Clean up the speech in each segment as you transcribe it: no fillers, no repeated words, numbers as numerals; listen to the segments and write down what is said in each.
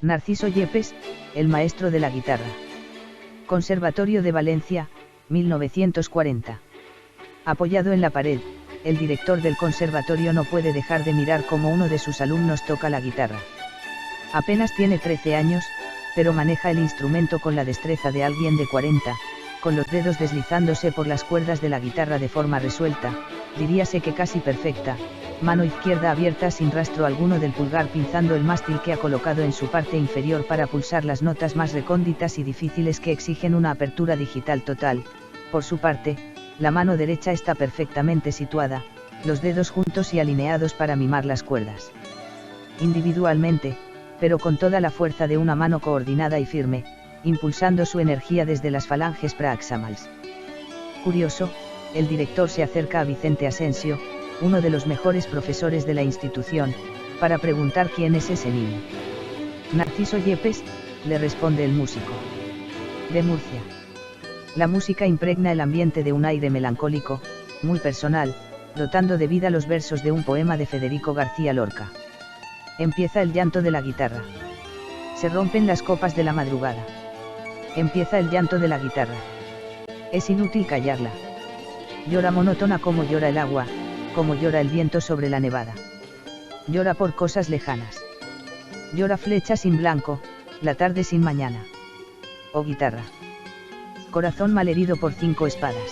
Narciso Yepes, el maestro de la guitarra. Conservatorio de Valencia, 1940. Apoyado en la pared, el director del conservatorio no puede dejar de mirar cómo uno de sus alumnos toca la guitarra. Apenas tiene 13 años, pero maneja el instrumento con la destreza de alguien de 40, con los dedos deslizándose por las cuerdas de la guitarra de forma resuelta, diríase que casi perfecta, mano izquierda abierta sin rastro alguno del pulgar pinzando el mástil que ha colocado en su parte inferior para pulsar las notas más recónditas y difíciles que exigen una apertura digital total. Por su parte, la mano derecha está perfectamente situada, los dedos juntos y alineados para mimar las cuerdas. Individualmente, pero con toda la fuerza de una mano coordinada y firme, impulsando su energía desde las falanges proximales. Curioso, el director se acerca a Vicente Asensio, uno de los mejores profesores de la institución, para preguntar quién es ese niño. Narciso Yepes, le responde el músico. De Murcia. La música impregna el ambiente de un aire melancólico, muy personal, dotando de vida los versos de un poema de Federico García Lorca. Empieza el llanto de la guitarra. Se rompen las copas de la madrugada. Empieza el llanto de la guitarra. Es inútil callarla. Llora monótona como llora el agua, como llora el viento sobre la nevada. Llora por cosas lejanas. Llora flecha sin blanco, la tarde sin mañana. Oh guitarra. Corazón malherido por 5 espadas.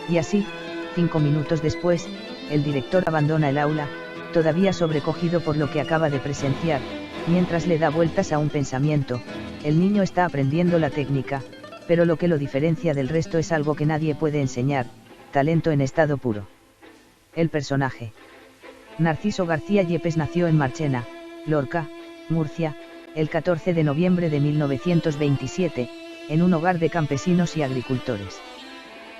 Y así, 5 minutos después, el director abandona el aula, todavía sobrecogido por lo que acaba de presenciar, mientras le da vueltas a un pensamiento. El niño está aprendiendo la técnica, pero lo que lo diferencia del resto es algo que nadie puede enseñar: talento en estado puro. El personaje. Narciso García Yepes nació en Marchena, Lorca, Murcia, el 14 de noviembre de 1927, en un hogar de campesinos y agricultores.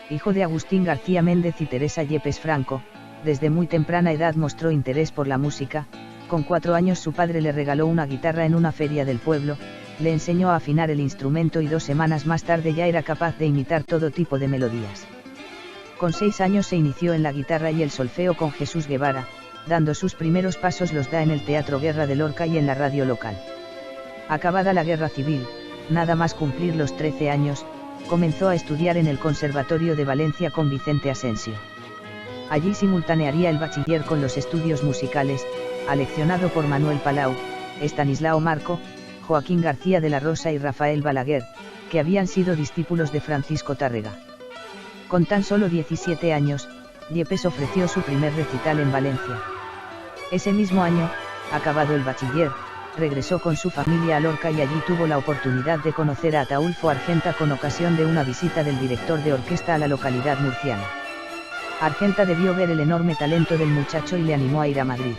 Hijo de Agustín García Méndez y Teresa Yepes Franco, desde muy temprana edad mostró interés por la música. Con 4 años su padre le regaló una guitarra en una feria del pueblo, le enseñó a afinar el instrumento y 2 semanas más tarde ya era capaz de imitar todo tipo de melodías. Con 6 años se inició en la guitarra y el solfeo con Jesús Guevara, dando sus primeros pasos los da en el Teatro Guerra de Lorca y en la radio local. Acabada la guerra civil, nada más cumplir los 13 años, comenzó a estudiar en el Conservatorio de Valencia con Vicente Asensio. Allí simultanearía el bachiller con los estudios musicales, aleccionado por Manuel Palau, Estanislao Marco, Joaquín García de la Rosa y Rafael Balaguer, que habían sido discípulos de Francisco Tárrega. Con tan solo 17 años, Yepes ofreció su primer recital en Valencia. Ese mismo año, acabado el bachiller, regresó con su familia a Lorca y allí tuvo la oportunidad de conocer a Ataúlfo Argenta con ocasión de una visita del director de orquesta a la localidad murciana. Argenta debió ver el enorme talento del muchacho y le animó a ir a Madrid.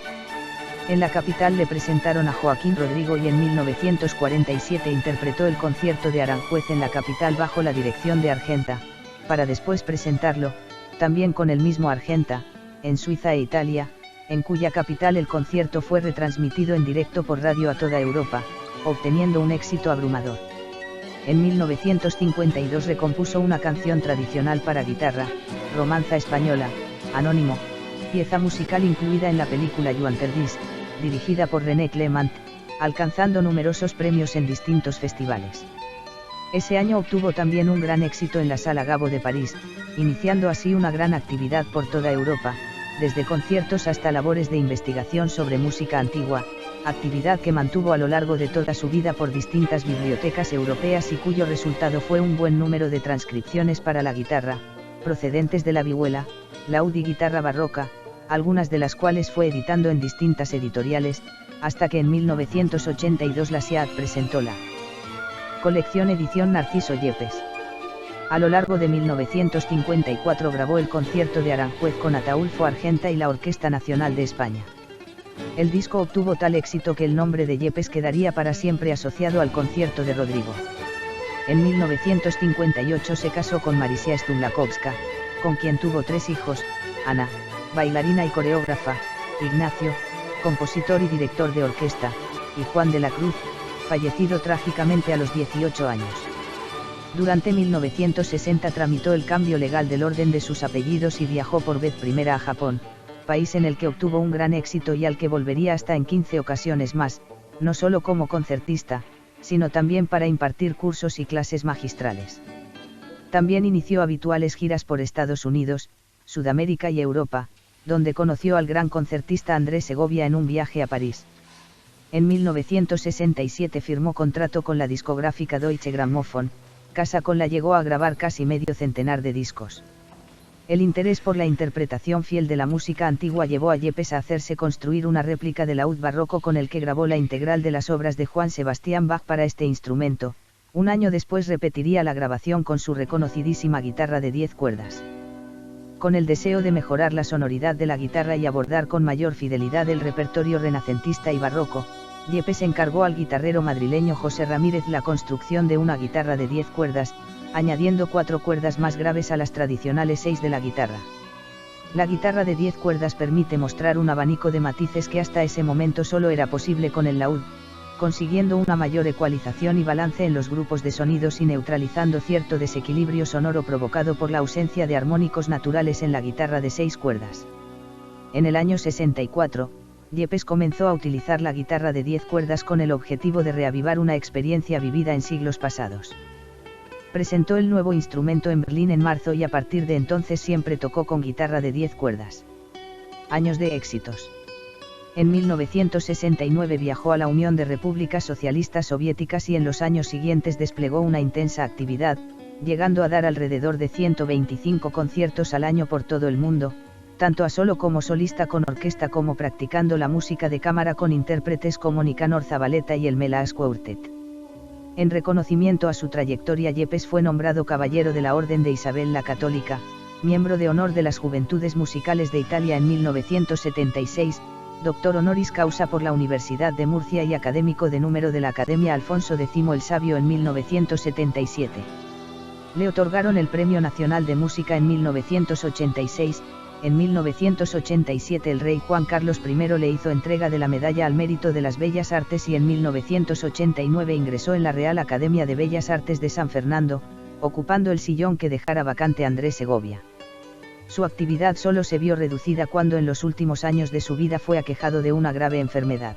En la capital le presentaron a Joaquín Rodrigo y en 1947 interpretó el concierto de Aranjuez en la capital bajo la dirección de Argenta, para después presentarlo, también con el mismo Argenta, en Suiza e Italia, en cuya capital el concierto fue retransmitido en directo por radio a toda Europa, obteniendo un éxito abrumador. En 1952 recompuso una canción tradicional para guitarra, Romanza Española, Anónimo, pieza musical incluida en la película Joan Terdís, dirigida por René Clement, alcanzando numerosos premios en distintos festivales. Ese año obtuvo también un gran éxito en la Sala Gabo de París, iniciando así una gran actividad por toda Europa, desde conciertos hasta labores de investigación sobre música antigua, actividad que mantuvo a lo largo de toda su vida por distintas bibliotecas europeas y cuyo resultado fue un buen número de transcripciones para la guitarra, procedentes de la vihuela, laúd y guitarra barroca, algunas de las cuales fue editando en distintas editoriales, hasta que en 1982 la SEAT presentó la colección edición Narciso Yepes. A lo largo de 1954 grabó el concierto de Aranjuez con Ataúlfo Argenta y la Orquesta Nacional de España. El disco obtuvo tal éxito que el nombre de Yepes quedaría para siempre asociado al concierto de Rodrigo. En 1958 se casó con Marysia Stumlakowska, con quien tuvo 3 hijos: Ana, bailarina y coreógrafa; Ignacio, compositor y director de orquesta; y Juan de la Cruz, fallecido trágicamente a los 18 años. Durante 1960 tramitó el cambio legal del orden de sus apellidos y viajó por vez primera a Japón, país en el que obtuvo un gran éxito y al que volvería hasta en 15 ocasiones más, no solo como concertista, sino también para impartir cursos y clases magistrales. También inició habituales giras por Estados Unidos, Sudamérica y Europa, donde conoció al gran concertista Andrés Segovia en un viaje a París. En 1967 firmó contrato con la discográfica Deutsche Grammophon, casa con la llegó a grabar casi medio centenar de discos. El interés por la interpretación fiel de la música antigua llevó a Yepes a hacerse construir una réplica del laúd barroco con el que grabó la integral de las obras de Juan Sebastián Bach para este instrumento. Un año después repetiría la grabación con su reconocidísima guitarra de 10 cuerdas. Con el deseo de mejorar la sonoridad de la guitarra y abordar con mayor fidelidad el repertorio renacentista y barroco, Yepes encargó al guitarrero madrileño José Ramírez la construcción de una guitarra de 10 cuerdas, añadiendo 4 cuerdas más graves a las tradicionales 6 de la guitarra. La guitarra de 10 cuerdas permite mostrar un abanico de matices que hasta ese momento solo era posible con el laúd, consiguiendo una mayor ecualización y balance en los grupos de sonidos y neutralizando cierto desequilibrio sonoro provocado por la ausencia de armónicos naturales en la guitarra de 6 cuerdas. En el año 64, Yepes comenzó a utilizar la guitarra de 10 cuerdas con el objetivo de reavivar una experiencia vivida en siglos pasados. Presentó el nuevo instrumento en Berlín en marzo y a partir de entonces siempre tocó con guitarra de 10 cuerdas. Años de éxitos. En 1969 viajó a la Unión de Repúblicas Socialistas Soviéticas y en los años siguientes desplegó una intensa actividad, llegando a dar alrededor de 125 conciertos al año por todo el mundo, tanto a solo como solista con orquesta como practicando la música de cámara con intérpretes como Nicanor Zabaleta y el Melas Quartet. En reconocimiento a su trayectoria, Yepes fue nombrado Caballero de la Orden de Isabel la Católica, miembro de honor de las Juventudes Musicales de Italia en 1976, doctor honoris causa por la Universidad de Murcia y académico de número de la Academia Alfonso X el Sabio en 1977. Le otorgaron el Premio Nacional de Música en 1986, en 1987 el rey Juan Carlos I le hizo entrega de la Medalla al Mérito de las Bellas Artes y en 1989 ingresó en la Real Academia de Bellas Artes de San Fernando, ocupando el sillón que dejara vacante Andrés Segovia. Su actividad solo se vio reducida cuando en los últimos años de su vida fue aquejado de una grave enfermedad.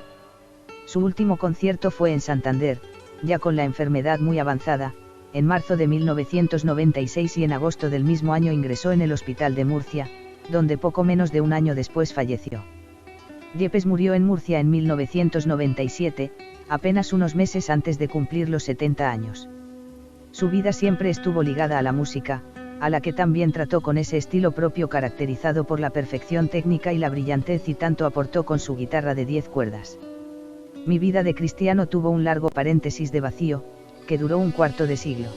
Su último concierto fue en Santander, ya con la enfermedad muy avanzada, en marzo de 1996 y en agosto del mismo año ingresó en el Hospital de Murcia, donde poco menos de un año después falleció. Yepes murió en Murcia en 1997, apenas unos meses antes de cumplir los 70 años. Su vida siempre estuvo ligada a la música, a la que también trató con ese estilo propio caracterizado por la perfección técnica y la brillantez y tanto aportó con su guitarra de 10 cuerdas. Mi vida de cristiano tuvo un largo paréntesis de vacío, que duró un cuarto de siglo.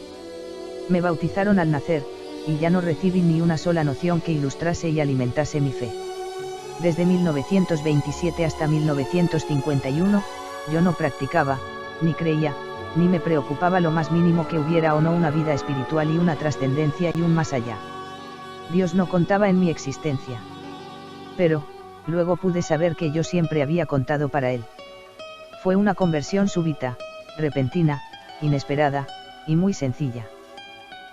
Me bautizaron al nacer, y ya no recibí ni una sola noción que ilustrase y alimentase mi fe. Desde 1927 hasta 1951, yo no practicaba, ni creía, ni me preocupaba lo más mínimo que hubiera o no una vida espiritual y una trascendencia y un más allá. Dios no contaba en mi existencia. Pero, luego pude saber que yo siempre había contado para Él. Fue una conversión súbita, repentina, inesperada, y muy sencilla.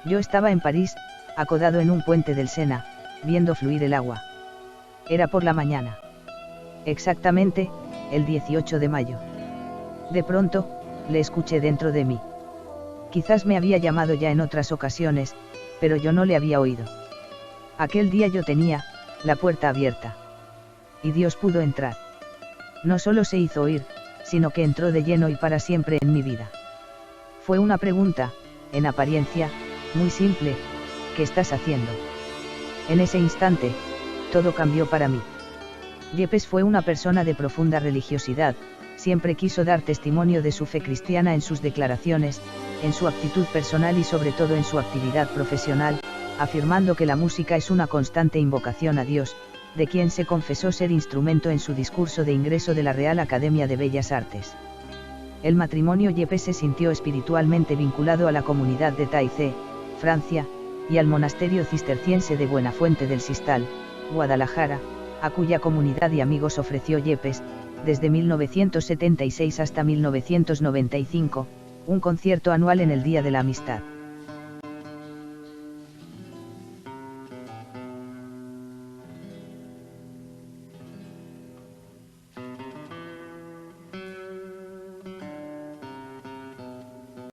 Yo estaba en París, acodado en un puente del Sena, viendo fluir el agua. Era por la mañana. Exactamente, el 18 de mayo. De pronto, le escuché dentro de mí. Quizás me había llamado ya en otras ocasiones, pero yo no le había oído. Aquel día yo tenía la puerta abierta. Y Dios pudo entrar. No solo se hizo oír, sino que entró de lleno y para siempre en mi vida. Fue una pregunta, en apariencia, muy simple: ¿qué estás haciendo? En ese instante, todo cambió para mí. Yepes fue una persona de profunda religiosidad, siempre quiso dar testimonio de su fe cristiana en sus declaraciones, en su actitud personal y sobre todo en su actividad profesional, afirmando que la música es una constante invocación a Dios, de quien se confesó ser instrumento en su discurso de ingreso de la Real Academia de Bellas Artes. El matrimonio Yepes se sintió espiritualmente vinculado a la comunidad de Taizé, Francia, y al monasterio cisterciense de Buenafuente del Sistal, Guadalajara, a cuya comunidad y amigos ofreció Yepes, desde 1976 hasta 1995, un concierto anual en el Día de la Amistad.